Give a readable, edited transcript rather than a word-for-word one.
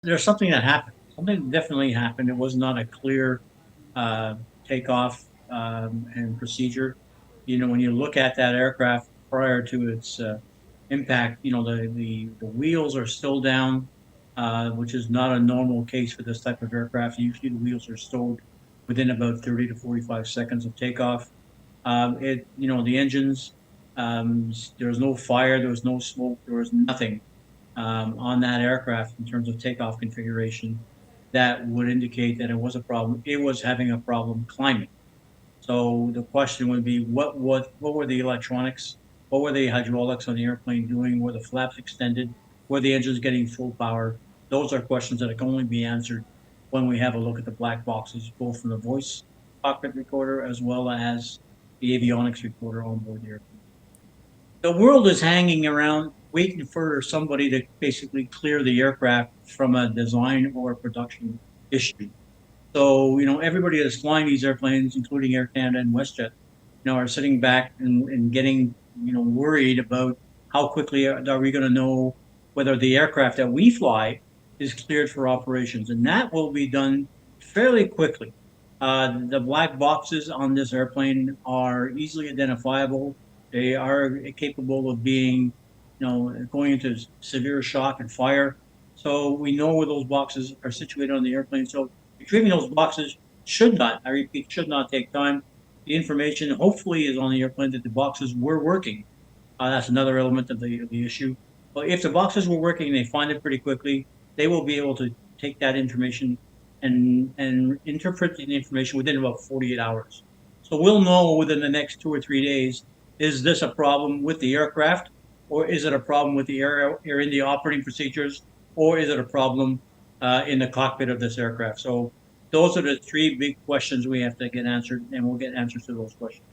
There's something that happened. Something definitely happened. It was not a clear uh, takeoff and procedure. When you look at that aircraft prior to its impact, the wheels are still down, which is not a normal case for this type of aircraft. Usually, the wheels are stowed within about 30 to 45 seconds of takeoff. The engines. There was no fire. There was no smoke. There was nothing on that aircraft in terms of takeoff configuration that would indicate that it was a problem. It was having a problem climbing. So the question would be, what were the electronics? What were the hydraulics on the airplane doing? Were the flaps extended? Were the engines getting full power? Those are questions that can only be answered when we have a look at the black boxes, both from the voice cockpit recorder as well as the avionics recorder on board the airplane. The world is hanging around waiting for somebody to basically clear the aircraft from a design or a production issue. So, everybody that's flying these airplanes, including Air Canada and WestJet, are sitting back and getting, worried about how quickly are we going to know whether the aircraft that we fly is cleared for operations. And that will be done fairly quickly. The black boxes on this airplane are easily identifiable. They are capable of being, going into severe shock and fire. So we know where those boxes are situated on the airplane. So retrieving those boxes should not, I repeat, should not take time. The information hopefully is on the airplane that the boxes were working. That's another element of the issue. But if the boxes were working and they find it pretty quickly, they will be able to take that information and interpret the information within about 48 hours. So we'll know within the next 2 or 3 days, is this a problem with the aircraft, or is it a problem with the air in the operating procedures, or is it a problem in the cockpit of this aircraft? So those are the three big questions we have to get answered, and we'll get answers to those questions.